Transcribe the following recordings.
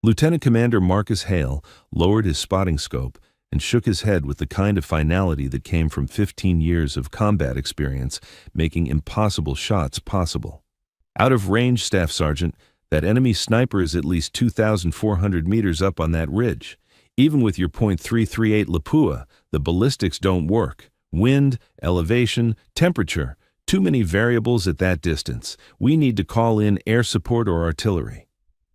Lieutenant Commander Marcus Hale lowered his spotting scope and shook his head with the kind of finality that came from 15 years of combat experience making impossible shots possible. Out of range, Staff Sergeant, that enemy sniper is at least 2,400 meters up on that ridge. Even with your .338 Lapua, the ballistics don't work. Wind, elevation, temperature, too many variables at that distance. We need to call in air support or artillery.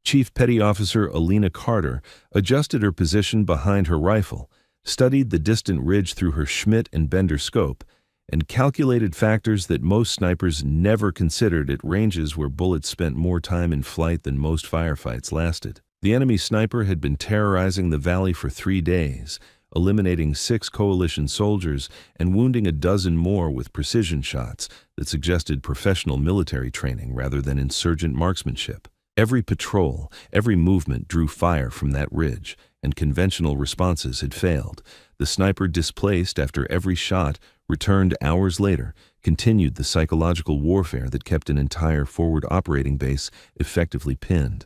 Chief Petty Officer Elina Carter adjusted her position behind her rifle, studied the distant ridge through her Schmidt and Bender scope, and calculated factors that most snipers never considered at ranges where bullets spent more time in flight than most firefights lasted. The enemy sniper had been terrorizing the valley for 3 days, eliminating 6 coalition soldiers and wounding a dozen more with precision shots that suggested professional military training rather than insurgent marksmanship. Every patrol, every movement drew fire from that ridge, and conventional responses had failed. The sniper, displaced after every shot, returned hours later, continued the psychological warfare that kept an entire forward operating base effectively pinned.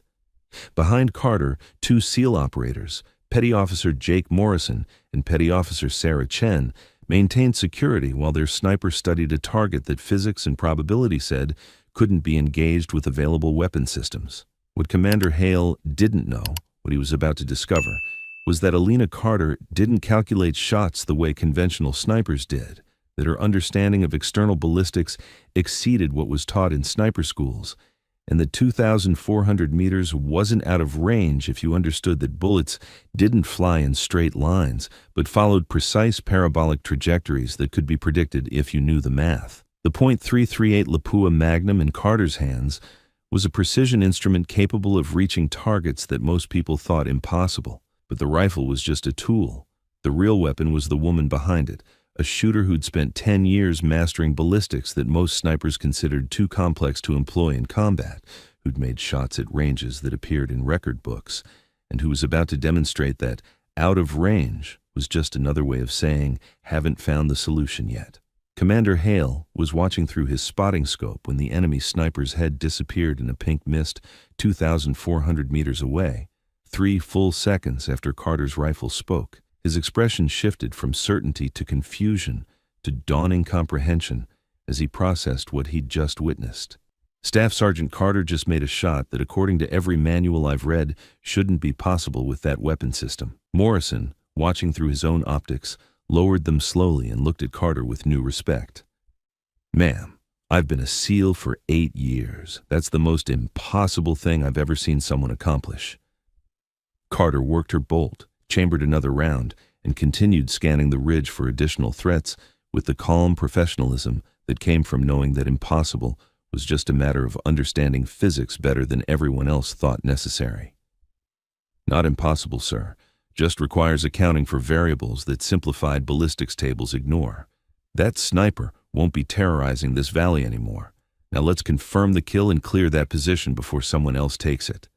Behind Carter, 2 SEAL operators, Petty Officer Jake Morrison and Petty Officer Sarah Chen, maintained security while their sniper studied a target that physics and probability said couldn't be engaged with available weapon systems. What Commander Hale didn't know, what he was about to discover, was that Elina Carter didn't calculate shots the way conventional snipers did, that her understanding of external ballistics exceeded what was taught in sniper schools, and that 2,400 meters wasn't out of range if you understood that bullets didn't fly in straight lines, but followed precise parabolic trajectories that could be predicted if you knew the math. The .338 Lapua Magnum in Carter's hands was a precision instrument capable of reaching targets that most people thought impossible. But the rifle was just a tool. The real weapon was the woman behind it, a shooter who'd spent 10 years mastering ballistics that most snipers considered too complex to employ in combat, who'd made shots at ranges that appeared in record books, and who was about to demonstrate that out of range was just another way of saying, haven't found the solution yet. Commander Hale was watching through his spotting scope when the enemy sniper's head disappeared in a pink mist 2,400 meters away. 3 full seconds after Carter's rifle spoke, his expression shifted from certainty to confusion to dawning comprehension as he processed what he'd just witnessed. Staff Sergeant Carter just made a shot that, according to every manual I've read, shouldn't be possible with that weapon system. Morrison, watching through his own optics, lowered them slowly and looked at Carter with new respect. "Ma'am, I've been a SEAL for 8 years. That's the most impossible thing I've ever seen someone accomplish." Carter worked her bolt, chambered another round, and continued scanning the ridge for additional threats with the calm professionalism that came from knowing that impossible was just a matter of understanding physics better than everyone else thought necessary. "Not impossible, sir. Just requires accounting for variables that simplified ballistics tables ignore. That sniper won't be terrorizing this valley anymore. Now let's confirm the kill and clear that position before someone else takes it."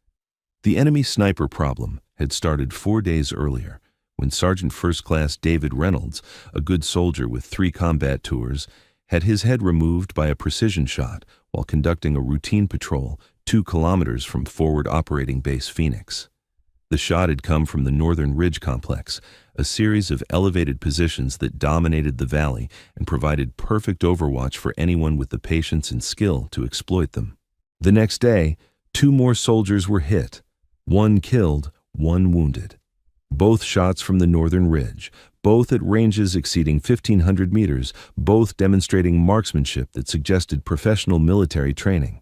The enemy sniper problem had started 4 days earlier, when Sergeant First Class David Reynolds, a good soldier with 3 combat tours, had his head removed by a precision shot while conducting a routine patrol 2 kilometers from forward operating base Phoenix. The shot had come from the Northern Ridge Complex, a series of elevated positions that dominated the valley and provided perfect overwatch for anyone with the patience and skill to exploit them. The next day, 2 more soldiers were hit, 1 killed, 1 wounded. Both shots from the Northern Ridge, both at ranges exceeding 1,500 meters, both demonstrating marksmanship that suggested professional military training.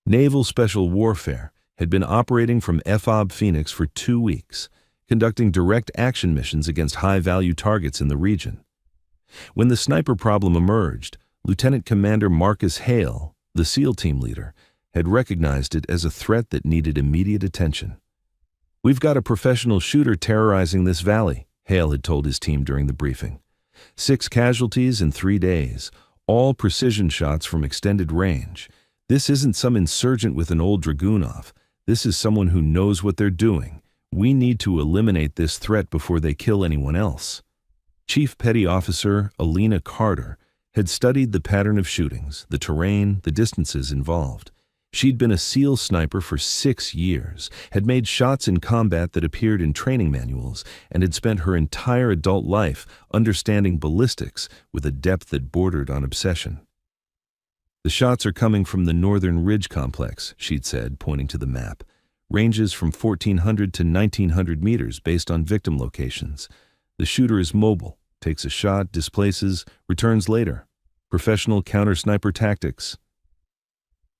Naval Special Warfare had been operating from FOB Phoenix for 2 weeks, conducting direct action missions against high-value targets in the region. When the sniper problem emerged, Lieutenant Commander Marcus Hale, the SEAL team leader, had recognized it as a threat that needed immediate attention. "We've got a professional shooter terrorizing this valley," Hale had told his team during the briefing. 6 casualties in 3 days, all precision shots from extended range. This isn't some insurgent with an old Dragunov. This is someone who knows what they're doing. We need to eliminate this threat before they kill anyone else. Chief Petty Officer Elina Carter had studied the pattern of shootings, the terrain, the distances involved. She'd been a SEAL sniper for 6 years, had made shots in combat that appeared in training manuals, and had spent her entire adult life understanding ballistics with a depth that bordered on obsession. "The shots are coming from the Northern Ridge Complex," she'd said, pointing to the map. "Ranges from 1,400 to 1,900 meters based on victim locations. The shooter is mobile, takes a shot, displaces, returns later. Professional counter-sniper tactics."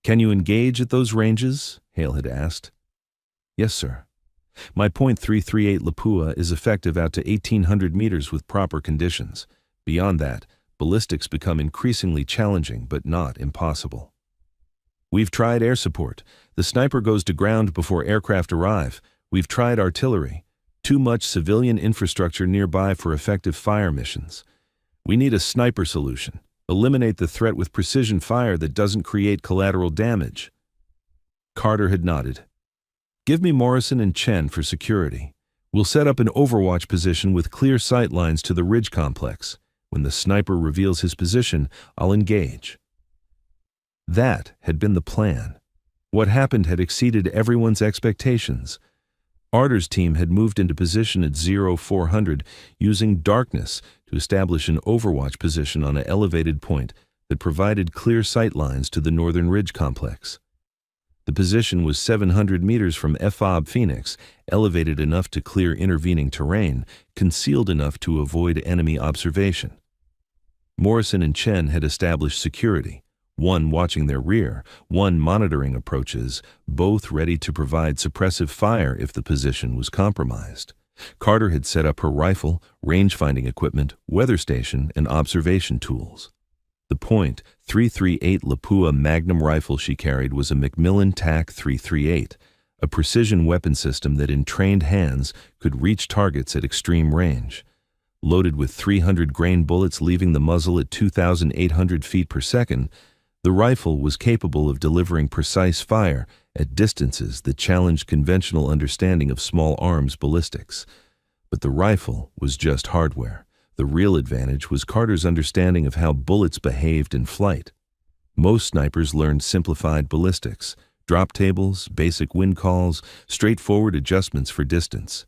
"Can you engage at those ranges?" Hale had asked. "Yes, sir. My .338 Lapua is effective out to 1,800 meters with proper conditions. Beyond that, ballistics become increasingly challenging but not impossible. We've tried air support. The sniper goes to ground before aircraft arrive. We've tried artillery. Too much civilian infrastructure nearby for effective fire missions. We need a sniper solution. Eliminate the threat with precision fire that doesn't create collateral damage." Carter had nodded. "Give me Morrison and Chen for security. We'll set up an overwatch position with clear sight lines to the ridge complex. When the sniper reveals his position, I'll engage." That had been the plan. What happened had exceeded everyone's expectations. Arter's team had moved into position at 0400 using darkness to establish an overwatch position on an elevated point that provided clear sight lines to the Northern Ridge Complex. The position was 700 meters from FOB Phoenix, elevated enough to clear intervening terrain, concealed enough to avoid enemy observation. Morrison and Chen had established security, one watching their rear, one monitoring approaches, both ready to provide suppressive fire if the position was compromised. Carter had set up her rifle, range-finding equipment, weather station, and observation tools. The .338 Lapua Magnum rifle she carried was a Macmillan TAC 338, a precision weapon system that in trained hands could reach targets at extreme range. Loaded with 300 grain bullets leaving the muzzle at 2,800 feet per second, the rifle was capable of delivering precise fire at distances that challenged conventional understanding of small arms ballistics. But the rifle was just hardware. The real advantage was Carter's understanding of how bullets behaved in flight. Most snipers learned simplified ballistics, drop tables, basic wind calls, straightforward adjustments for distance.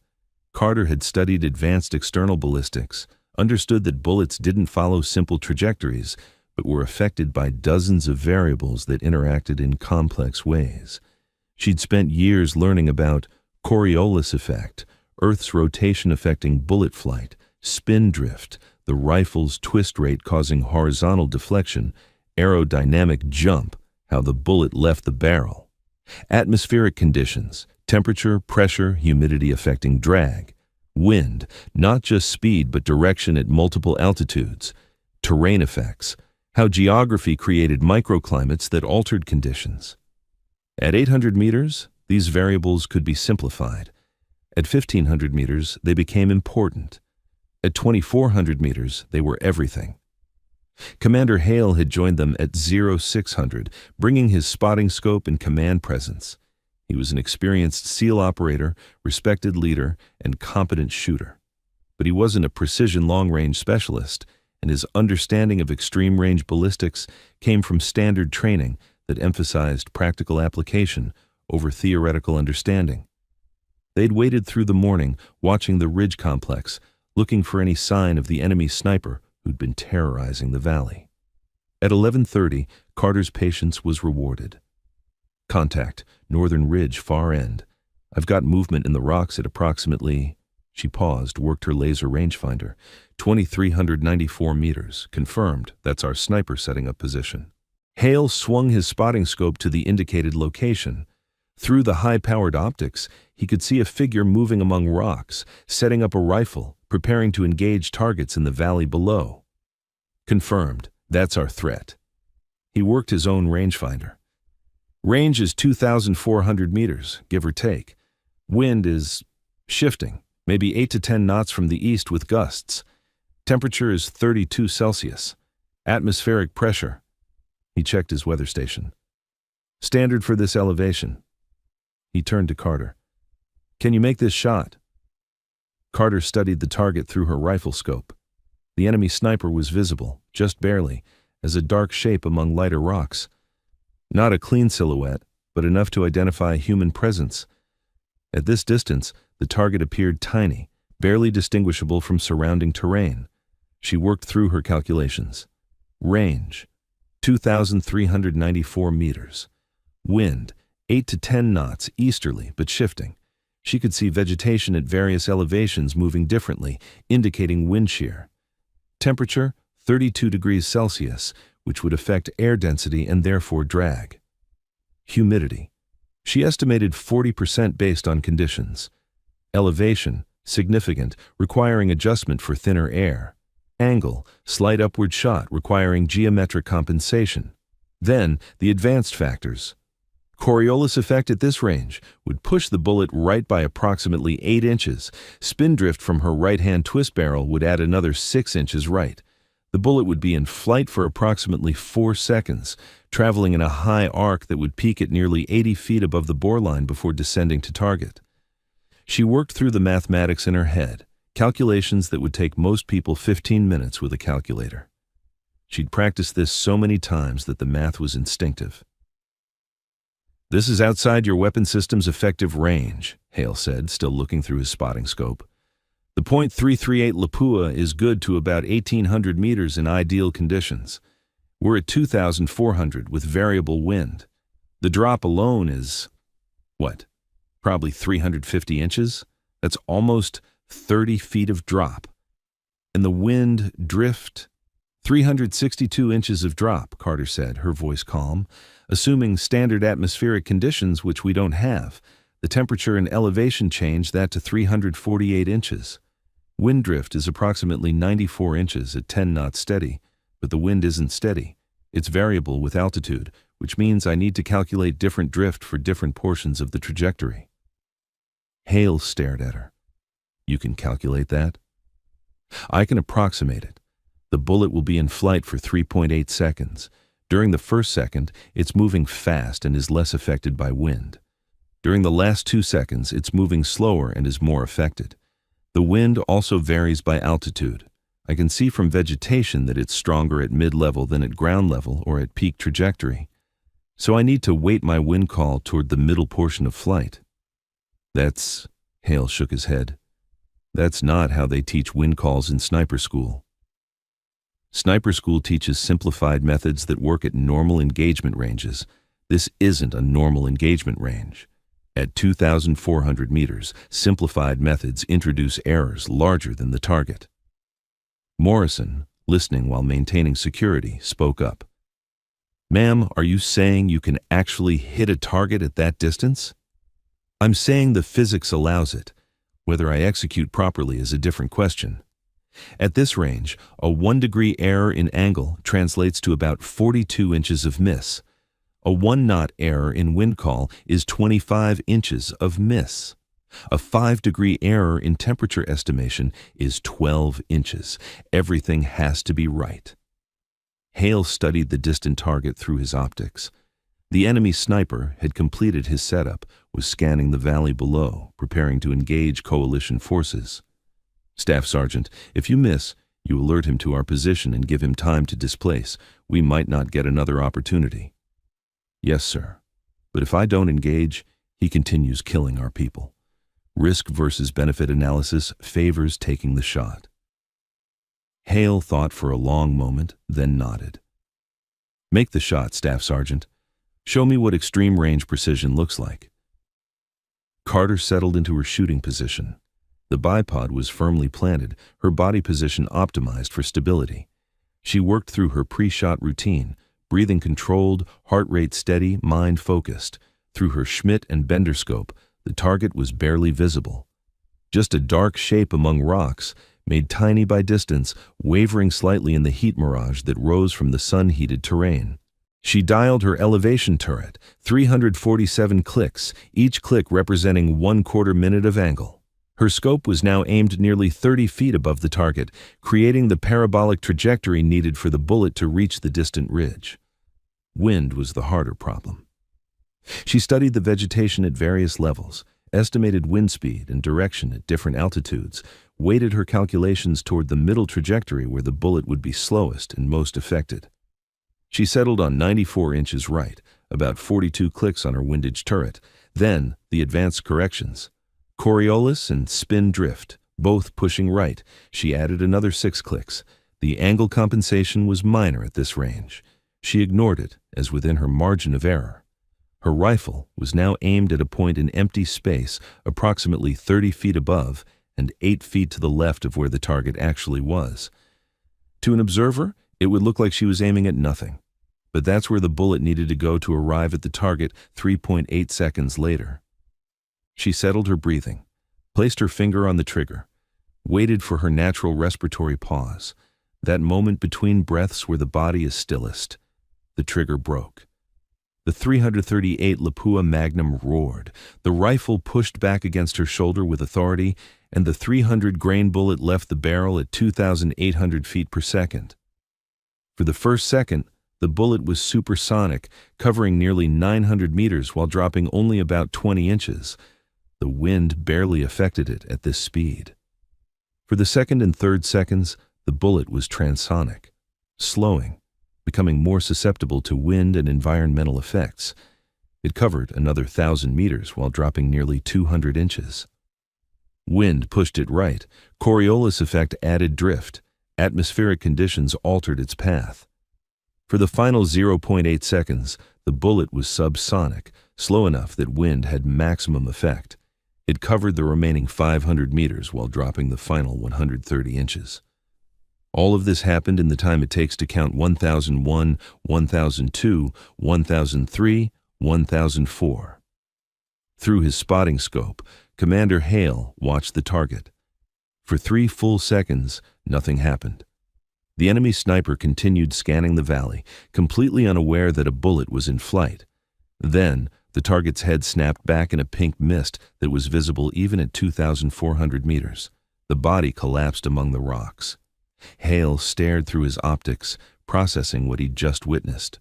Carter had studied advanced external ballistics, understood that bullets didn't follow simple trajectories, but were affected by dozens of variables that interacted in complex ways. She'd spent years learning about Coriolis effect, Earth's rotation affecting bullet flight, spin drift, the rifle's twist rate causing horizontal deflection, aerodynamic jump, how the bullet left the barrel, atmospheric conditions, temperature, pressure, humidity affecting drag, wind, not just speed but direction at multiple altitudes, terrain effects, how geography created microclimates that altered conditions. At 800 meters, these variables could be simplified. At 1,500 meters, they became important. At 2,400 meters, they were everything. Commander Hale had joined them at 0600, bringing his spotting scope and command presence. He was an experienced SEAL operator, respected leader, and competent shooter. But he wasn't a precision long-range specialist, and his understanding of extreme-range ballistics came from standard training that emphasized practical application over theoretical understanding. They'd waited through the morning, watching the ridge complex, looking for any sign of the enemy sniper who'd been terrorizing the valley. At 11:30, Carter's patience was rewarded. "Contact, Northern Ridge, far end. I've got movement in the rocks at approximately..." She paused, worked her laser rangefinder. 2,394 meters. Confirmed. That's our sniper setting up position. Hale swung his spotting scope to the indicated location. Through the high-powered optics, he could see a figure moving among rocks, setting up a rifle, preparing to engage targets in the valley below. Confirmed. That's our threat. He worked his own rangefinder. Range is 2,400 meters, give or take. Wind is shifting, maybe 8 to 10 knots from the east with gusts. Temperature is 32 Celsius. Atmospheric pressure. He checked his weather station. Standard for this elevation. He turned to Carter. "Can you make this shot?" Carter studied the target through her rifle scope. The enemy sniper was visible, just barely, as a dark shape among lighter rocks. Not a clean silhouette, but enough to identify a human presence. At this distance, the target appeared tiny, barely distinguishable from surrounding terrain. She worked through her calculations. Range, 2,394 meters. Wind, 8 to 10 knots easterly but shifting. She could see vegetation at various elevations moving differently, indicating wind shear. Temperature, 32 degrees Celsius, which would affect air density and therefore drag. Humidity. She estimated 40% based on conditions. Elevation, significant, requiring adjustment for thinner air. Angle, slight upward shot requiring geometric compensation. Then, the advanced factors. Coriolis effect at this range would push the bullet right by approximately 8 inches. Spin drift from her right-hand twist barrel would add another 6 inches right. The bullet would be in flight for approximately 4 seconds, traveling in a high arc that would peak at nearly 80 feet above the bore line before descending to target. She worked through the mathematics in her head, calculations that would take most people 15 minutes with a calculator. She'd practiced this so many times that the math was instinctive. "This is outside your weapon system's effective range," Hale said, still looking through his spotting scope. "The .338 Lapua is good to about 1,800 meters in ideal conditions. We're at 2,400 with variable wind. The drop alone is, what, probably 350 inches? That's almost 30 feet of drop. And the wind drift, 362 inches of drop," Carter said, her voice calm. "Assuming standard atmospheric conditions, which we don't have, the temperature and elevation change that to 348 inches. Wind drift is approximately 94 inches at 10 knots steady, but the wind isn't steady. It's variable with altitude, which means I need to calculate different drift for different portions of the trajectory." Hale stared at her. "You can calculate that?" "I can approximate it. The bullet will be in flight for 3.8 seconds. During the first second, it's moving fast and is less affected by wind. During the last 2 seconds, it's moving slower and is more affected. The wind also varies by altitude. I can see from vegetation that it's stronger at mid-level than at ground level or at peak trajectory. So I need to weight my wind call toward the middle portion of flight." "That's," Hale shook his head, "that's not how they teach wind calls in sniper school. Sniper school teaches simplified methods that work at normal engagement ranges. This isn't a normal engagement range. At 2,400 meters, simplified methods introduce errors larger than the target." Morrison, listening while maintaining security, spoke up. "Ma'am, are you saying you can actually hit a target at that distance?" "I'm saying the physics allows it. Whether I execute properly is a different question. At this range, a 1-degree error in angle translates to about 42 inches of miss. A 1-knot error in wind call is 25 inches of miss. A 5-degree error in temperature estimation is 12 inches. Everything has to be right." Hale studied the distant target through his optics. The enemy sniper had completed his setup, was scanning the valley below, preparing to engage coalition forces. "Staff Sergeant, if you miss, you alert him to our position and give him time to displace. We might not get another opportunity." "Yes, sir. But if I don't engage, he continues killing our people. Risk versus benefit analysis favors taking the shot." Hale thought for a long moment, then nodded. "Make the shot, Staff Sergeant. Show me what extreme range precision looks like." Carter settled into her shooting position. The bipod was firmly planted, her body position optimized for stability. She worked through her pre-shot routine, breathing controlled, heart rate steady, mind focused. Through her Schmidt and Bender scope, the target was barely visible. Just a dark shape among rocks, made tiny by distance, wavering slightly in the heat mirage that rose from the sun-heated terrain. She dialed her elevation turret, 347 clicks, each click representing 1/4 minute of angle. Her scope was now aimed nearly 30 feet above the target, creating the parabolic trajectory needed for the bullet to reach the distant ridge. Wind was the harder problem. She studied the vegetation at various levels, estimated wind speed and direction at different altitudes, weighted her calculations toward the middle trajectory where the bullet would be slowest and most affected. She settled on 94 inches right, about 42 clicks on her windage turret. Then, the advanced corrections. Coriolis and spin drift, both pushing right. She added another 6 clicks. The angle compensation was minor at this range. She ignored it, as within her margin of error. Her rifle was now aimed at a point in empty space approximately 30 feet above and 8 feet to the left of where the target actually was. To an observer, it would look like she was aiming at nothing. But that's where the bullet needed to go to arrive at the target 3.8 seconds later. She settled her breathing, placed her finger on the trigger, waited for her natural respiratory pause, that moment between breaths where the body is stillest. The trigger broke. The .338 Lapua Magnum roared. The rifle pushed back against her shoulder with authority, and the 300-grain bullet left the barrel at 2,800 feet per second. For the first second, the bullet was supersonic, covering nearly 900 meters while dropping only about 20 inches. The wind barely affected it at this speed. For the second and third seconds, the bullet was transonic, slowing, becoming more susceptible to wind and environmental effects. It covered another 1,000 meters while dropping nearly 200 inches. Wind pushed it right. Coriolis effect added drift. Atmospheric conditions altered its path. For the final 0.8 seconds, the bullet was subsonic, slow enough that wind had maximum effect. It covered the remaining 500 meters while dropping the final 130 inches. All of this happened in the time it takes to count 1001, 1002, 1003, 1004. Through his spotting scope, Commander Hale watched the target. For 3 full seconds, nothing happened. The enemy sniper continued scanning the valley, completely unaware that a bullet was in flight. Then, the target's head snapped back in a pink mist that was visible even at 2,400 meters. The body collapsed among the rocks. Hale stared through his optics, processing what he'd just witnessed.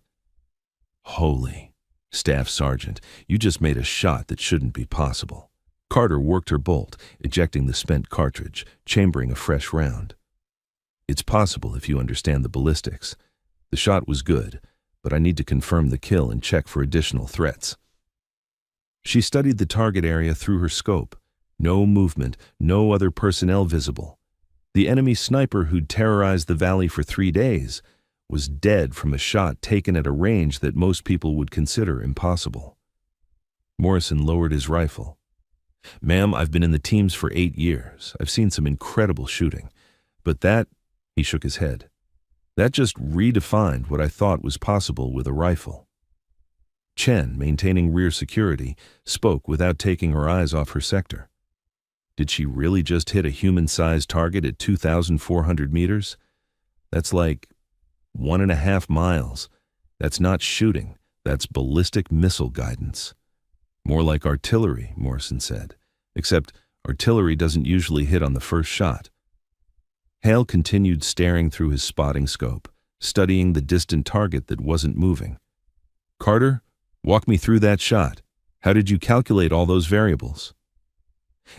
Holy, Staff Sergeant, you just made a shot that shouldn't be possible. Carter worked her bolt, ejecting the spent cartridge, chambering a fresh round. It's possible if you understand the ballistics. The shot was good, but I need to confirm the kill and check for additional threats. She studied the target area through her scope. No movement, no other personnel visible. The enemy sniper who'd terrorized the valley for 3 days was dead from a shot taken at a range that most people would consider impossible. Morrison lowered his rifle. "Ma'am, I've been in the teams for 8 years. I've seen some incredible shooting. But that," he shook his head, "that just redefined what I thought was possible with a rifle." Chen, maintaining rear security, spoke without taking her eyes off her sector. Did she really just hit a human-sized target at 2,400 meters? That's like 1.5 miles. That's not shooting. That's ballistic missile guidance. More like artillery, Morrison said, except artillery doesn't usually hit on the first shot. Hale continued staring through his spotting scope, studying the distant target that wasn't moving. "Carter, walk me through that shot. How did you calculate all those variables?"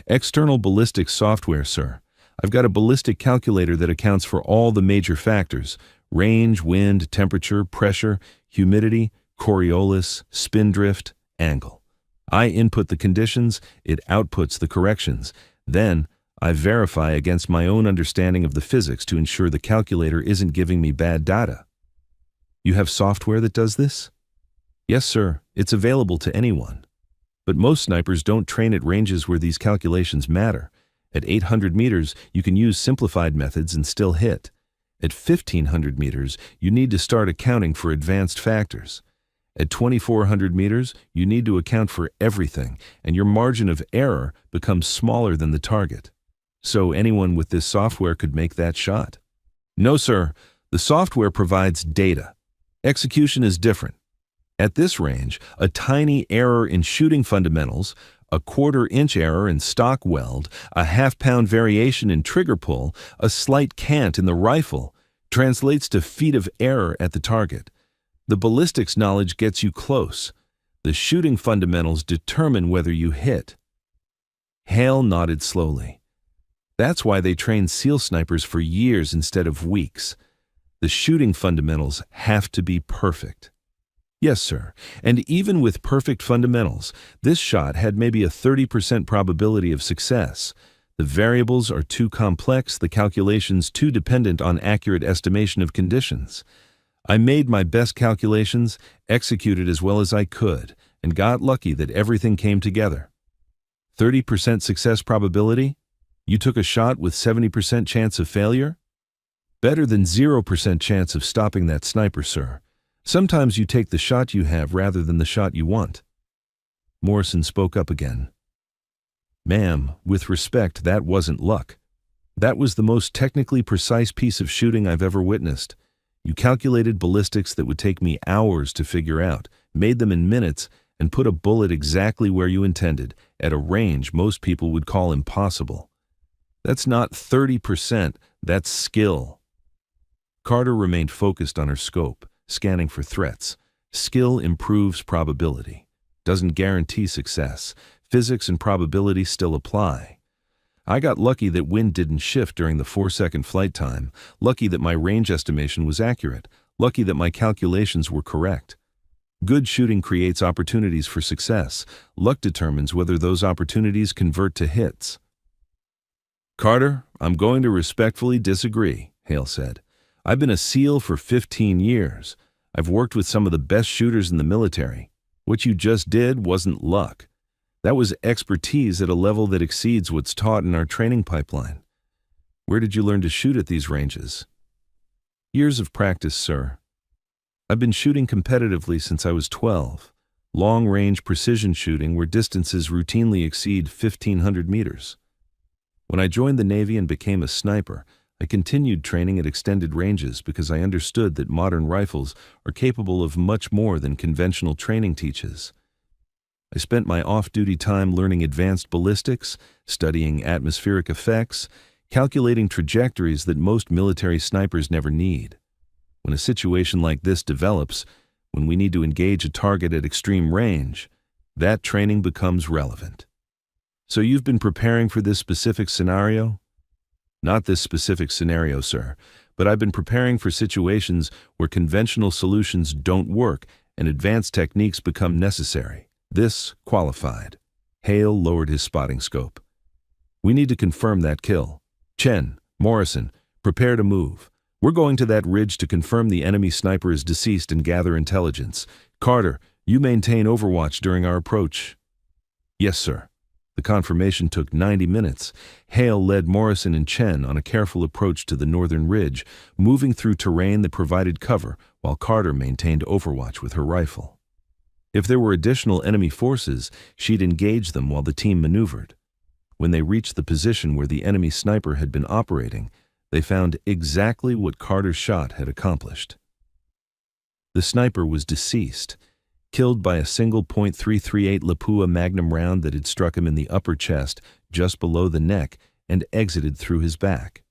"External ballistics software, sir. I've got a ballistic calculator that accounts for all the major factors: range, wind, temperature, pressure, humidity, Coriolis, spin drift, angle. I input the conditions, it outputs the corrections. Then, I verify against my own understanding of the physics to ensure the calculator isn't giving me bad data." "You have software that does this?" "Yes, sir. It's available to anyone. But most snipers don't train at ranges where these calculations matter. At 800 meters, you can use simplified methods and still hit. At 1,500 meters, you need to start accounting for advanced factors. At 2,400 meters, you need to account for everything, and your margin of error becomes smaller than the target. So anyone with this software could make that shot." "No, sir. The software provides data. Execution is different. At this range, a tiny error in shooting fundamentals, a 1/4-inch error in stock weld, a half-pound variation in trigger pull, a slight cant in the rifle, translates to feet of error at the target. The ballistics knowledge gets you close. The shooting fundamentals determine whether you hit." Hale nodded slowly. "That's why they train SEAL snipers for years instead of weeks. The shooting fundamentals have to be perfect. Yes, sir. And even with perfect fundamentals, this shot had maybe a 30% probability of success. The variables are too complex, the calculations too dependent on accurate estimation of conditions. I made my best calculations, executed as well as I could, and got lucky that everything came together. 30% success probability? You took a shot with 70% chance of failure? Better than 0% chance of stopping that sniper, sir. Sometimes you take the shot you have rather than the shot you want. Morrison spoke up again. Ma'am, with respect, that wasn't luck. That was the most technically precise piece of shooting I've ever witnessed. You calculated ballistics that would take me hours to figure out, made them in minutes, and put a bullet exactly where you intended, at a range most people would call impossible. That's not 30%, that's skill. Carter remained focused on her scope, scanning for threats. Skill improves probability. Doesn't guarantee success. Physics and probability still apply. I got lucky that wind didn't shift during the 4-second flight time, lucky that my range estimation was accurate, lucky that my calculations were correct. Good shooting creates opportunities for success. Luck determines whether those opportunities convert to hits. Carter, I'm going to respectfully disagree, Hale said. I've been a SEAL for 15 years. I've worked with some of the best shooters in the military. What you just did wasn't luck. That was expertise at a level that exceeds what's taught in our training pipeline. Where did you learn to shoot at these ranges? Years of practice, sir. I've been shooting competitively since I was 12. Long-range precision shooting where distances routinely exceed 1,500 meters. When I joined the Navy and became a sniper, I continued training at extended ranges because I understood that modern rifles are capable of much more than conventional training teaches. I spent my off-duty time learning advanced ballistics, studying atmospheric effects, calculating trajectories that most military snipers never need. When a situation like this develops, when we need to engage a target at extreme range, that training becomes relevant. So you've been preparing for this specific scenario? Not this specific scenario, sir, but I've been preparing for situations where conventional solutions don't work and advanced techniques become necessary. This qualified. Hale lowered his spotting scope. We need to confirm that kill. Chen, Morrison, prepare to move. We're going to that ridge to confirm the enemy sniper is deceased and gather intelligence. Carter, you maintain overwatch during our approach. Yes, sir. The confirmation took 90 minutes. Hale led Morrison and Chen on a careful approach to the northern ridge, moving through terrain that provided cover, while Carter maintained overwatch with her rifle. If there were additional enemy forces, she'd engage them while the team maneuvered. When they reached the position where the enemy sniper had been operating, they found exactly what Carter's shot had accomplished. The sniper was deceased, killed by a single .338 Lapua Magnum round that had struck him in the upper chest, just below the neck, and exited through his back.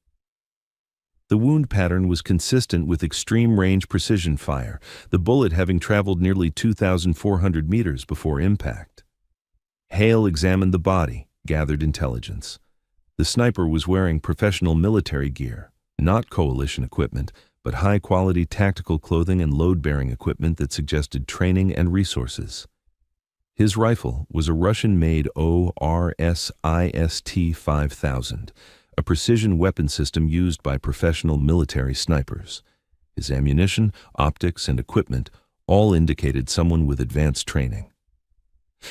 The wound pattern was consistent with extreme range precision fire, the bullet having traveled nearly 2,400 meters before impact. Hale examined the body, gathered intelligence. The sniper was wearing professional military gear, not coalition equipment, but high-quality tactical clothing and load-bearing equipment that suggested training and resources. His rifle was a Russian-made ORSIST 5000, a precision weapon system used by professional military snipers. His ammunition, optics, and equipment all indicated someone with advanced training.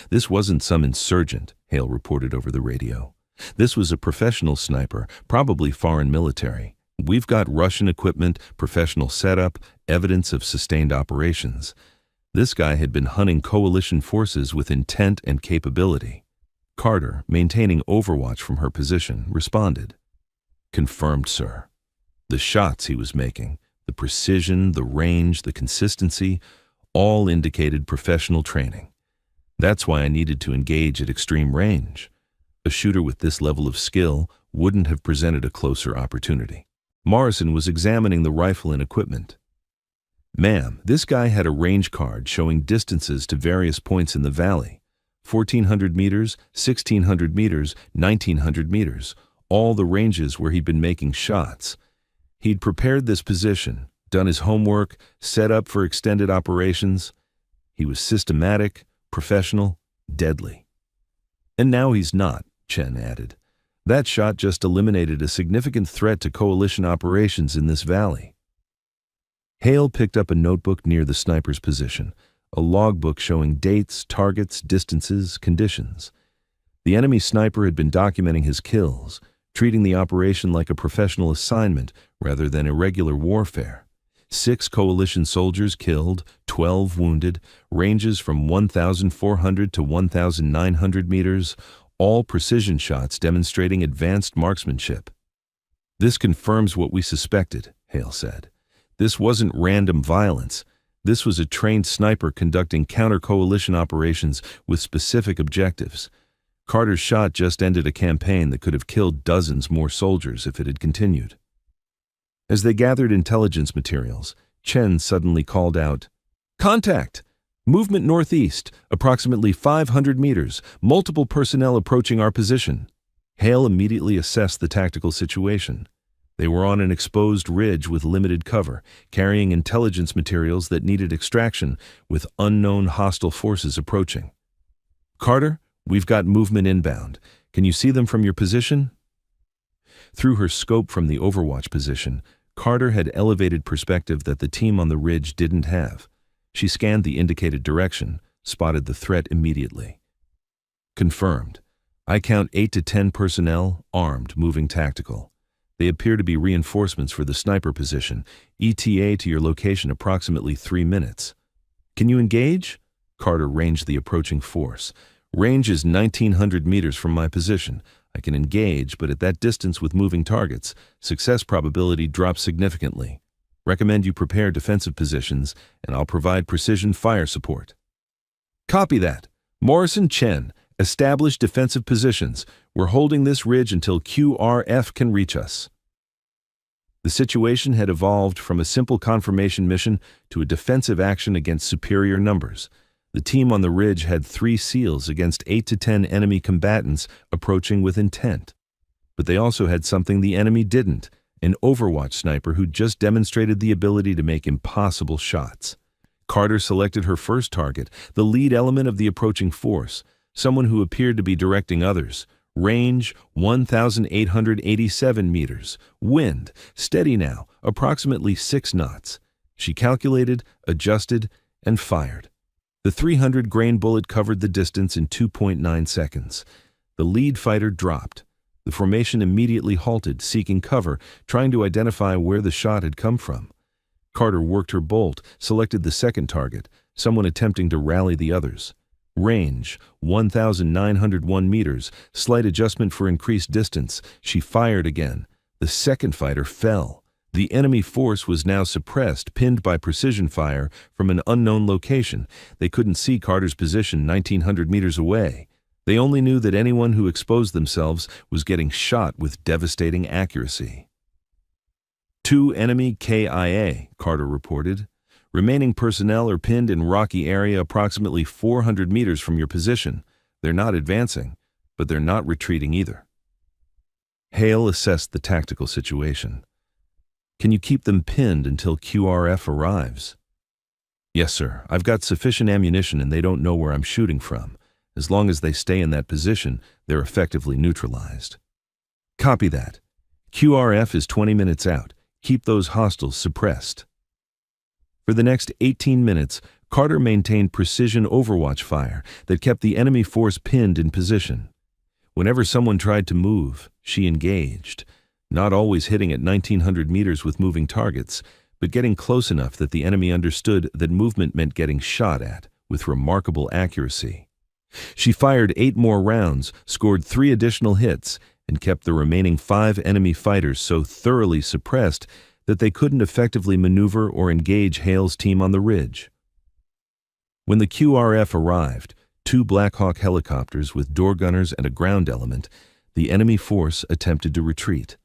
This wasn't some insurgent, Hale reported over the radio. This was a professional sniper, probably foreign military. We've got Russian equipment, professional setup, evidence of sustained operations. This guy had been hunting coalition forces with intent and capability. Carter, maintaining overwatch from her position, responded. Confirmed, sir. The shots he was making, the precision, the range, the consistency, all indicated professional training. That's why I needed to engage at extreme range. A shooter with this level of skill wouldn't have presented a closer opportunity. Morrison was examining the rifle and equipment. Ma'am, this guy had a range card showing distances to various points in the valley. 1,400 meters, 1,600 meters, 1,900 meters, all the ranges where he'd been making shots. He'd prepared this position, done his homework, set up for extended operations. He was systematic, professional, deadly. And now he's not, Chen added. That shot just eliminated a significant threat to coalition operations in this valley. Hale picked up a notebook near the sniper's position, a logbook showing dates, targets, distances, conditions. The enemy sniper had been documenting his kills, treating the operation like a professional assignment rather than irregular warfare. 6 coalition soldiers killed, 12 wounded, ranges from 1,400 to 1,900 meters, all precision shots demonstrating advanced marksmanship. This confirms what we suspected, Hale said. This wasn't random violence. This was a trained sniper conducting counter-coalition operations with specific objectives. Carter's shot just ended a campaign that could have killed dozens more soldiers if it had continued. As they gathered intelligence materials, Chen suddenly called out, "Contact! Movement northeast, approximately 500 meters, multiple personnel approaching our position." Hale immediately assessed the tactical situation. They were on an exposed ridge with limited cover, carrying intelligence materials that needed extraction, with unknown hostile forces approaching. "Carter, we've got movement inbound. Can you see them from your position?" Through her scope from the overwatch position, Carter had elevated perspective that the team on the ridge didn't have. She scanned the indicated direction, spotted the threat immediately. "Confirmed. I count 8 to 10 personnel, armed, moving tactical. They appear to be reinforcements for the sniper position. ETA to your location approximately 3 minutes. Can you engage?" Carter ranged the approaching force. "Range is 1,900 meters from my position. I can engage, but at that distance with moving targets, success probability drops significantly. Recommend you prepare defensive positions, and I'll provide precision fire support." "Copy that. Morrison, Chen, establish defensive positions. We're holding this ridge until QRF can reach us." The situation had evolved from a simple confirmation mission to a defensive action against superior numbers. The team on the ridge had 3 SEALs against 8 to 10 enemy combatants approaching with intent. But they also had something the enemy didn't, an Overwatch sniper who just demonstrated the ability to make impossible shots. Carter selected her first target, the lead element of the approaching force, someone who appeared to be directing others. Range 1,887 meters. Wind steady now, approximately 6 knots. She calculated, adjusted, and fired. The 300-grain bullet covered the distance in 2.9 seconds. The lead fighter dropped. The formation immediately halted, seeking cover, trying to identify where the shot had come from. Carter worked her bolt, selected the second target, someone attempting to rally the others. Range 1,901 meters, slight adjustment for increased distance. She fired again. The second fighter fell. The enemy force was now suppressed, pinned by precision fire from an unknown location. They couldn't see Carter's position 1,900 meters away. They only knew that anyone who exposed themselves was getting shot with devastating accuracy. 2 enemy KIA, Carter reported. Remaining personnel are pinned in rocky area approximately 400 meters from your position. They're not advancing, but they're not retreating either. Hale assessed the tactical situation. "Can you keep them pinned until QRF arrives?" "Yes, sir. I've got sufficient ammunition and they don't know where I'm shooting from. As long as they stay in that position, they're effectively neutralized." "Copy that. QRF is 20 minutes out. Keep those hostiles suppressed." For the next 18 minutes, Carter maintained precision overwatch fire that kept the enemy force pinned in position. Whenever someone tried to move, she engaged. Not always hitting at 1,900 meters with moving targets, but getting close enough that the enemy understood that movement meant getting shot at, with remarkable accuracy. She fired 8 more rounds, scored 3 additional hits, and kept the remaining 5 enemy fighters so thoroughly suppressed that they couldn't effectively maneuver or engage Hale's team on the ridge. When the QRF arrived, 2 Black Hawk helicopters with door gunners and a ground element, the enemy force attempted to retreat.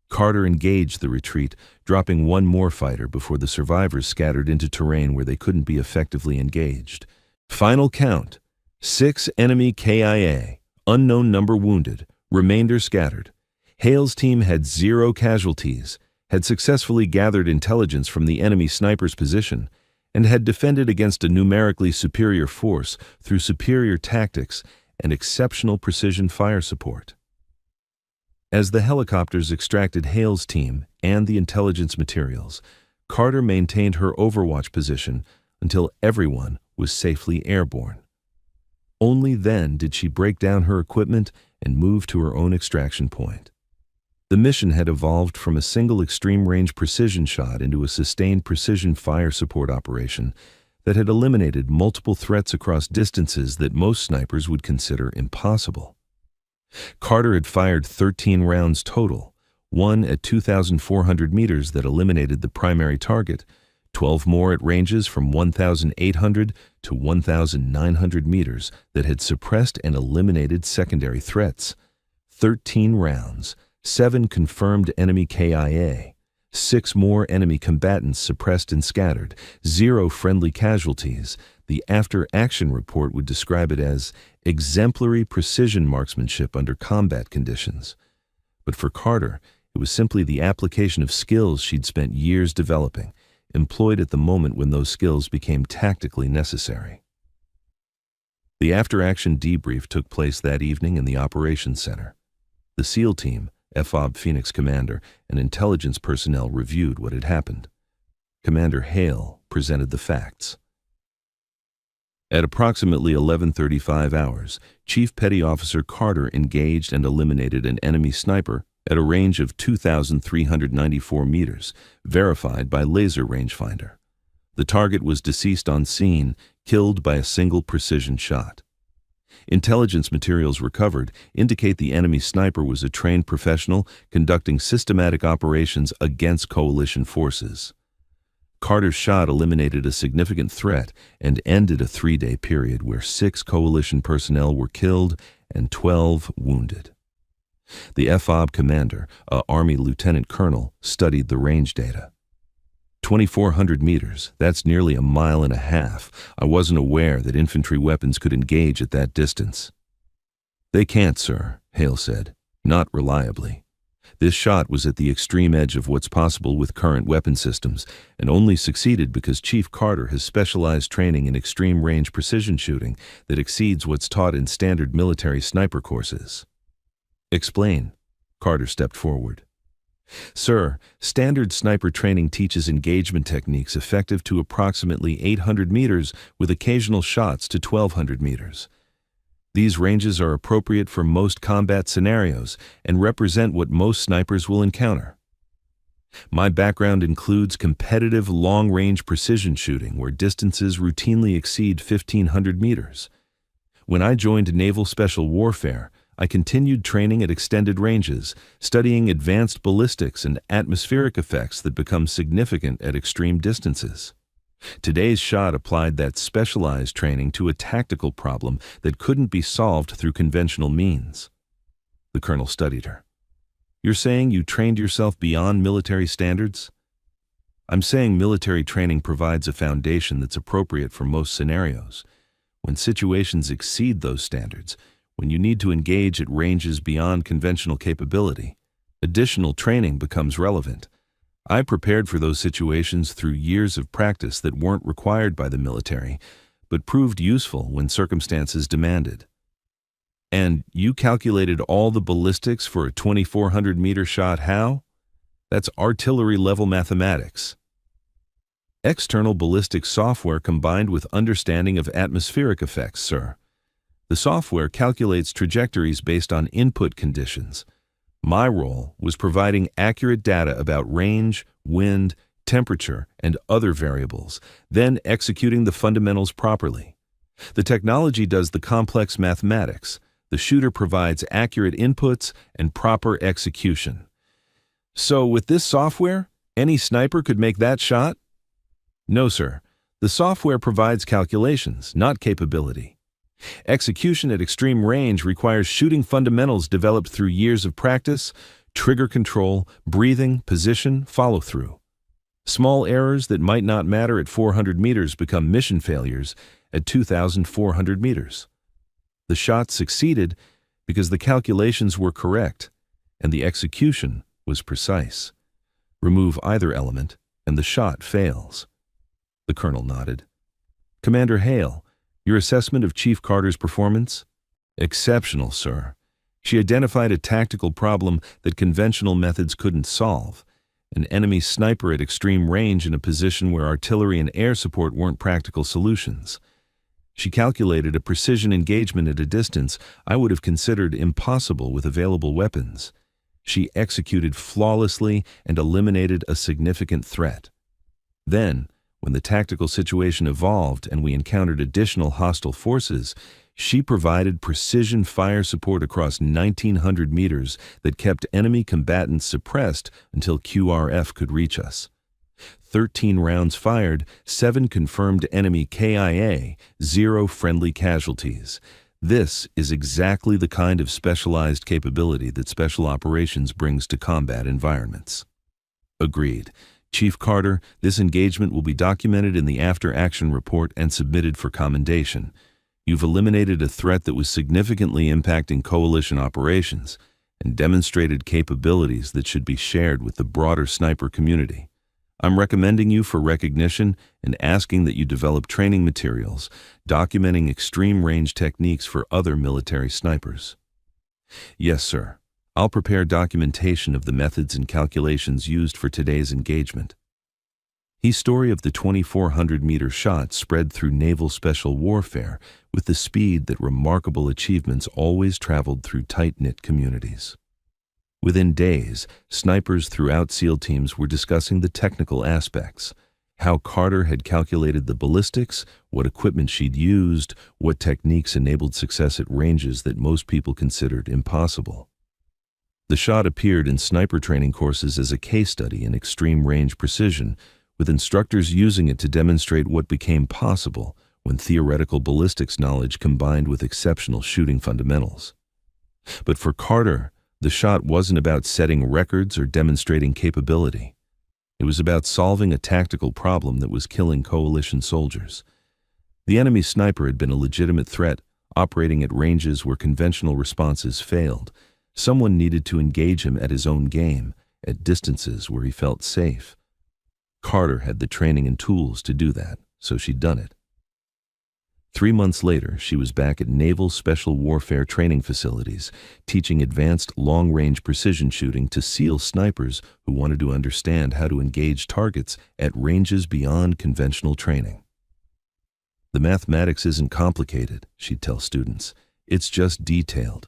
Carter engaged the retreat, dropping 1 more fighter before the survivors scattered into terrain where they couldn't be effectively engaged. Final count: 6 enemy KIA, unknown number wounded, remainder scattered. Hale's team had 0 casualties. had successfully gathered intelligence from the enemy sniper's position, and had defended against a numerically superior force through superior tactics and exceptional precision fire support. As the helicopters extracted Hale's team and the intelligence materials, Carter maintained her overwatch position until everyone was safely airborne. Only then did she break down her equipment and move to her own extraction point. The mission had evolved from a single extreme-range precision shot into a sustained precision fire support operation that had eliminated multiple threats across distances that most snipers would consider impossible. Carter had fired 13 rounds total, one at 2,400 meters that eliminated the primary target, 12 more at ranges from 1,800 to 1,900 meters that had suppressed and eliminated secondary threats, 13 rounds, 7 confirmed enemy KIA, 6 more enemy combatants suppressed and scattered, 0 friendly casualties. The after-action report would describe it as exemplary precision marksmanship under combat conditions. But for Carter, it was simply the application of skills she'd spent years developing, employed at the moment when those skills became tactically necessary. The after-action debrief took place that evening in the operations center. The SEAL team, FOB Phoenix commander, and intelligence personnel reviewed what had happened. Commander Hale presented the facts. At approximately 11:35 hours, Chief Petty Officer Carter engaged and eliminated an enemy sniper at a range of 2,394 meters, verified by laser rangefinder. The target was deceased on scene, killed by a single precision shot. Intelligence materials recovered indicate the enemy sniper was a trained professional conducting systematic operations against coalition forces. Carter's shot eliminated a significant threat and ended a 3-day period where 6 coalition personnel were killed and 12 wounded. The FOB commander, a Army lieutenant colonel, studied the range data. 2,400 meters, that's nearly a mile and a half. I wasn't aware that infantry weapons could engage at that distance. They can't, sir, Hale said. Not reliably. This shot was at the extreme edge of what's possible with current weapon systems, and only succeeded because Chief Carter has specialized training in extreme-range precision shooting that exceeds what's taught in standard military sniper courses. Explain. Carter stepped forward. Sir, standard sniper training teaches engagement techniques effective to approximately 800 meters with occasional shots to 1,200 meters. These ranges are appropriate for most combat scenarios and represent what most snipers will encounter. My background includes competitive long-range precision shooting where distances routinely exceed 1,500 meters. When I joined Naval Special Warfare, I continued training at extended ranges, studying advanced ballistics and atmospheric effects that become significant at extreme distances. Today's shot applied that specialized training to a tactical problem that couldn't be solved through conventional means. The colonel studied her. You're saying you trained yourself beyond military standards? I'm saying military training provides a foundation that's appropriate for most scenarios. When situations exceed those standards, when you need to engage at ranges beyond conventional capability, additional training becomes relevant. I prepared for those situations through years of practice that weren't required by the military, but proved useful when circumstances demanded. And you calculated all the ballistics for a 2,400-meter shot how? That's artillery-level mathematics. External ballistics software combined with understanding of atmospheric effects, sir. The software calculates trajectories based on input conditions. My role was providing accurate data about range, wind, temperature, and other variables, then executing the fundamentals properly. The technology does the complex mathematics. The shooter provides accurate inputs and proper execution. So with this software, any sniper could make that shot? No, sir. The software provides calculations, not capability. Execution at extreme range requires shooting fundamentals developed through years of practice, trigger control, breathing, position, follow-through. Small errors that might not matter at 400 meters become mission failures at 2,400 meters. The shot succeeded because the calculations were correct and the execution was precise. Remove either element, and the shot fails. The colonel nodded. Commander Hale, your assessment of Chief Carter's performance? Exceptional, sir. She identified a tactical problem that conventional methods couldn't solve. An enemy sniper at extreme range in a position where artillery and air support weren't practical solutions. She calculated a precision engagement at a distance I would have considered impossible with available weapons. She executed flawlessly and eliminated a significant threat. Then, when the tactical situation evolved and we encountered additional hostile forces, she provided precision fire support across 1,900 meters that kept enemy combatants suppressed until QRF could reach us. 13 rounds fired, 7 confirmed enemy KIA, 0 friendly casualties. This is exactly the kind of specialized capability that Special Operations brings to combat environments. Agreed. Chief Carter, this engagement will be documented in the after-action report and submitted for commendation. You've eliminated a threat that was significantly impacting coalition operations and demonstrated capabilities that should be shared with the broader sniper community. I'm recommending you for recognition and asking that you develop training materials documenting extreme range techniques for other military snipers. Yes, sir. I'll prepare documentation of the methods and calculations used for today's engagement. His story of the 2,400-meter shot spread through naval special warfare with the speed that remarkable achievements always traveled through tight-knit communities. Within days, snipers throughout SEAL teams were discussing the technical aspects, how Carter had calculated the ballistics, what equipment she'd used, what techniques enabled success at ranges that most people considered impossible. The shot appeared in sniper training courses as a case study in extreme range precision, with instructors using it to demonstrate what became possible when theoretical ballistics knowledge combined with exceptional shooting fundamentals. But for Carter, the shot wasn't about setting records or demonstrating capability. It was about solving a tactical problem that was killing coalition soldiers. The enemy sniper had been a legitimate threat, operating at ranges where conventional responses failed. Someone needed to engage him at his own game, at distances where he felt safe. Carter had the training and tools to do that, so she'd done it. 3 months later, she was back at Naval Special Warfare training facilities, teaching advanced long-range precision shooting to SEAL snipers who wanted to understand how to engage targets at ranges beyond conventional training. The mathematics isn't complicated, she'd tell students. It's just detailed.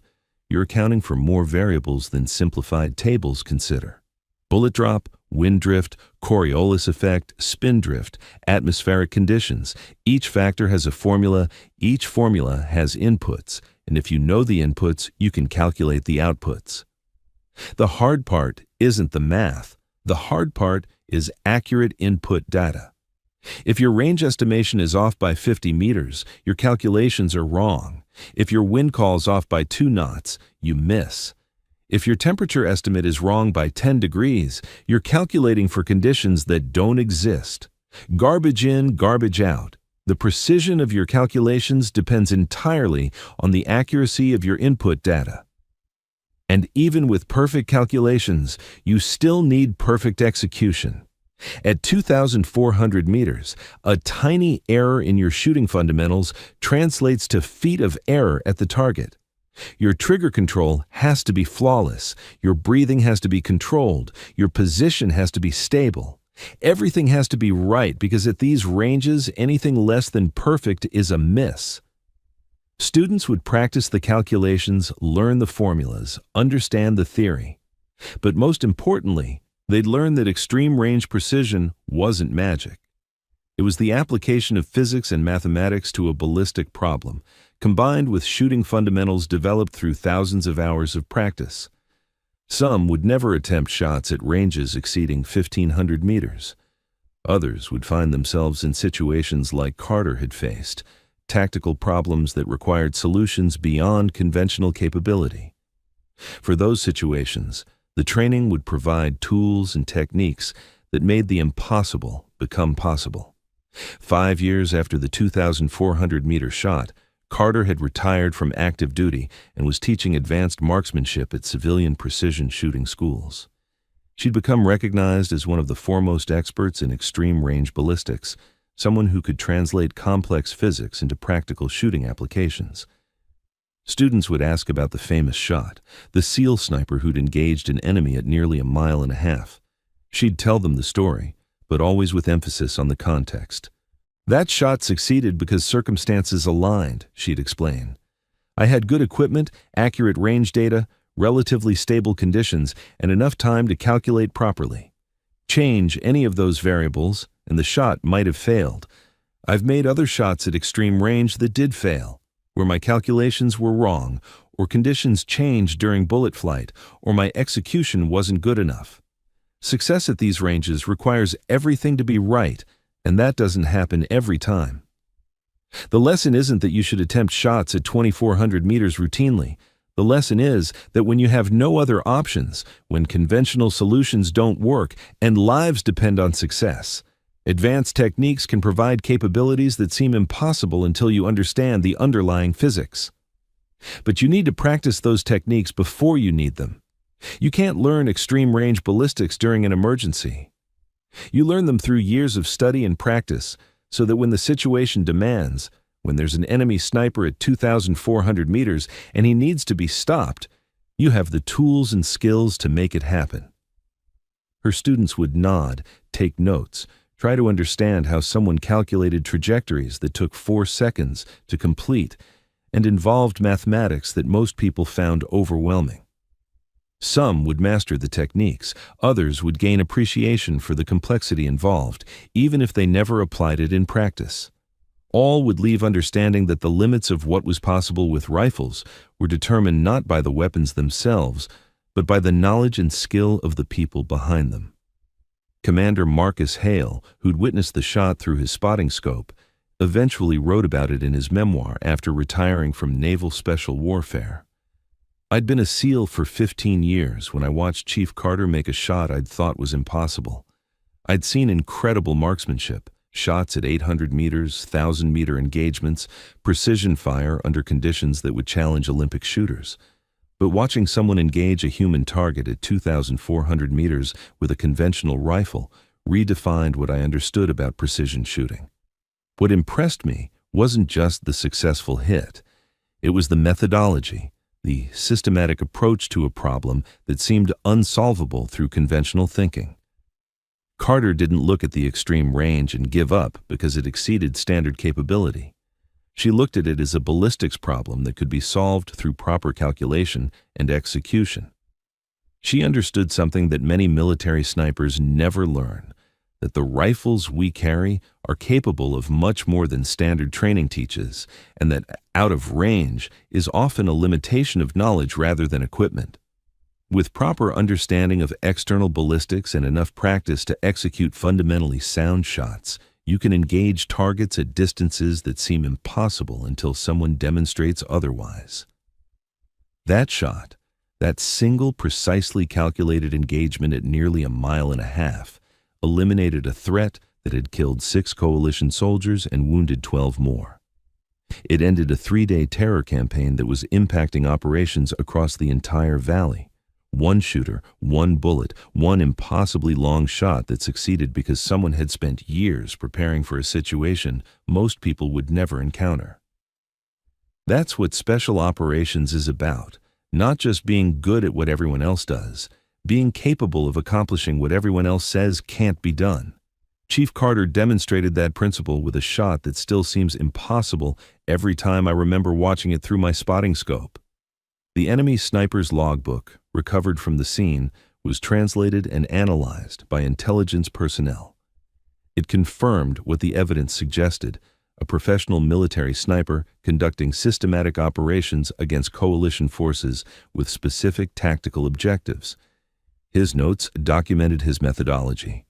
You're accounting for more variables than simplified tables consider. Bullet drop, wind drift, Coriolis effect, spin drift, atmospheric conditions. Each factor has a formula, each formula has inputs, and if you know the inputs, you can calculate the outputs. The hard part isn't the math. The hard part is accurate input data. If your range estimation is off by 50 meters, your calculations are wrong. If your wind call's off by 2 knots, you miss. If your temperature estimate is wrong by 10 degrees, you're calculating for conditions that don't exist. Garbage in, garbage out. The precision of your calculations depends entirely on the accuracy of your input data. And even with perfect calculations, you still need perfect execution. At 2,400 meters, a tiny error in your shooting fundamentals translates to feet of error at the target. Your trigger control has to be flawless, your breathing has to be controlled, your position has to be stable. Everything has to be right because at these ranges, anything less than perfect is a miss. Students would practice the calculations, learn the formulas, understand the theory. But most importantly, they'd learn that extreme range precision wasn't magic. It was the application of physics and mathematics to a ballistic problem, combined with shooting fundamentals developed through thousands of hours of practice. Some would never attempt shots at ranges exceeding 1,500 meters. Others would find themselves in situations like Carter had faced, tactical problems that required solutions beyond conventional capability. For those situations, the training would provide tools and techniques that made the impossible become possible. 5 years after the 2,400-meter shot, Carter had retired from active duty and was teaching advanced marksmanship at civilian precision shooting schools. She'd become recognized as one of the foremost experts in extreme-range ballistics, someone who could translate complex physics into practical shooting applications. Students would ask about the famous shot, the SEAL sniper who'd engaged an enemy at nearly 1.5 miles. She'd tell them the story, but always with emphasis on the context. "That shot succeeded because circumstances aligned," she'd explain. "I had good equipment, accurate range data, relatively stable conditions, and enough time to calculate properly. Change any of those variables, and the shot might have failed. I've made other shots at extreme range that did fail, where my calculations were wrong, or conditions changed during bullet flight, or my execution wasn't good enough. Success at these ranges requires everything to be right, and that doesn't happen every time. The lesson isn't that you should attempt shots at 2,400 meters routinely. The lesson is that when you have no other options, when conventional solutions don't work, and lives depend on success, advanced techniques can provide capabilities that seem impossible until you understand the underlying physics. But you need to practice those techniques before you need them. You can't learn extreme-range ballistics during an emergency. You learn them through years of study and practice, so that when the situation demands, when there's an enemy sniper at 2,400 meters and he needs to be stopped, you have the tools and skills to make it happen." Her students would nod, take notes, try to understand how someone calculated trajectories that took 4 seconds to complete and involved mathematics that most people found overwhelming. Some would master the techniques, others would gain appreciation for the complexity involved, even if they never applied it in practice. All would leave understanding that the limits of what was possible with rifles were determined not by the weapons themselves, but by the knowledge and skill of the people behind them. Commander Marcus Hale, who'd witnessed the shot through his spotting scope, eventually wrote about it in his memoir after retiring from naval special warfare. "I'd been a SEAL for 15 years when I watched Chief Carter make a shot I'd thought was impossible. I'd seen incredible marksmanship, shots at 800 meters, 1,000-meter engagements, precision fire under conditions that would challenge Olympic shooters. But watching someone engage a human target at 2,400 meters with a conventional rifle redefined what I understood about precision shooting. What impressed me wasn't just the successful hit. It was the methodology, the systematic approach to a problem that seemed unsolvable through conventional thinking. Carter didn't look at the extreme range and give up because it exceeded standard capability. She looked at it as a ballistics problem that could be solved through proper calculation and execution. She understood something that many military snipers never learn, that the rifles we carry are capable of much more than standard training teaches, and that out of range is often a limitation of knowledge rather than equipment. With proper understanding of external ballistics and enough practice to execute fundamentally sound shots, you can engage targets at distances that seem impossible until someone demonstrates otherwise. That shot, that single precisely calculated engagement at nearly 1.5 miles, eliminated a threat that had killed 6 coalition soldiers and wounded 12 more. It ended a 3-day terror campaign that was impacting operations across the entire valley. One shooter, one bullet, one impossibly long shot that succeeded because someone had spent years preparing for a situation most people would never encounter. That's what special operations is about, not just being good at what everyone else does, being capable of accomplishing what everyone else says can't be done. Chief Carter demonstrated that principle with a shot that still seems impossible every time I remember watching it through my spotting scope. The enemy sniper's logbook, recovered from the scene, was translated and analyzed by intelligence personnel. It confirmed what the evidence suggested: a professional military sniper conducting systematic operations against coalition forces with specific tactical objectives. His notes documented his methodology.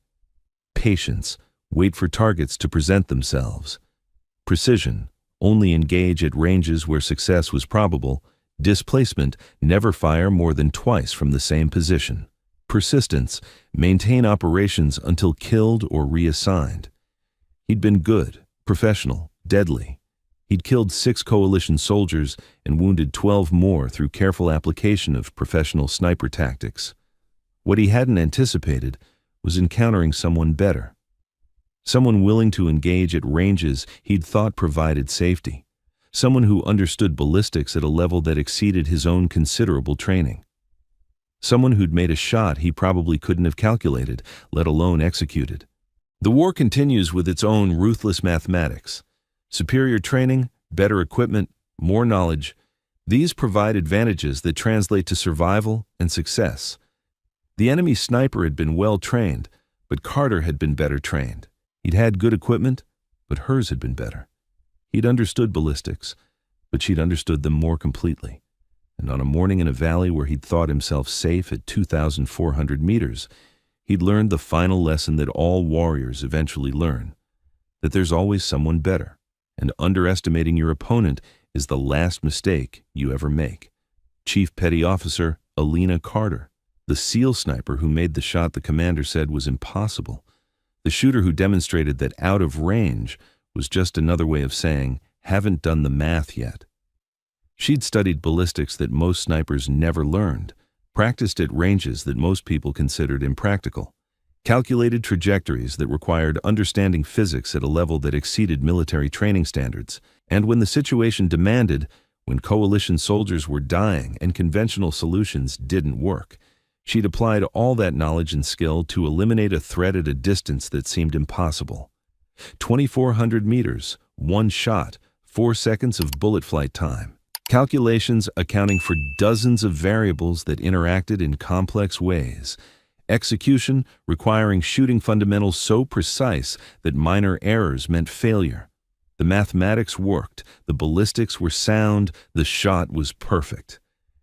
Patience, wait for targets to present themselves. Precision, only engage at ranges where success was probable. Displacement, never fire more than twice from the same position. Persistence, maintain operations until killed or reassigned. He'd been good, professional, deadly. He'd killed 6 coalition soldiers and wounded 12 more through careful application of professional sniper tactics. What he hadn't anticipated was encountering someone better. Someone willing to engage at ranges he'd thought provided safety. Someone who understood ballistics at a level that exceeded his own considerable training. Someone who'd made a shot he probably couldn't have calculated, let alone executed. The war continues with its own ruthless mathematics. Superior training, better equipment, more knowledge. These provide advantages that translate to survival and success. The enemy sniper had been well trained, but Carter had been better trained. He'd had good equipment, but hers had been better. He'd understood ballistics, but she'd understood them more completely. And on a morning in a valley where he'd thought himself safe at 2,400 meters, he'd learned the final lesson that all warriors eventually learn, that there's always someone better, and underestimating your opponent is the last mistake you ever make. Chief Petty Officer Elina Carter, the SEAL sniper who made the shot the commander said was impossible, the shooter who demonstrated that out of range was just another way of saying, haven't done the math yet. She'd studied ballistics that most snipers never learned, practiced at ranges that most people considered impractical, calculated trajectories that required understanding physics at a level that exceeded military training standards, and when the situation demanded, when coalition soldiers were dying and conventional solutions didn't work, she'd applied all that knowledge and skill to eliminate a threat at a distance that seemed impossible. 2,400 meters, one shot, 4 seconds of bullet flight time. Calculations accounting for dozens of variables that interacted in complex ways. Execution requiring shooting fundamentals so precise that minor errors meant failure. The mathematics worked, the ballistics were sound, the shot was perfect.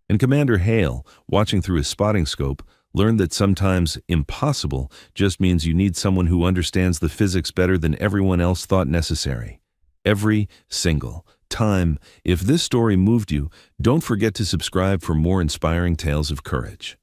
And Commander Hale, watching through his spotting scope, learned that sometimes impossible just means you need someone who understands the physics better than everyone else thought necessary. Every single time. If this story moved you, don't forget to subscribe for more inspiring tales of courage.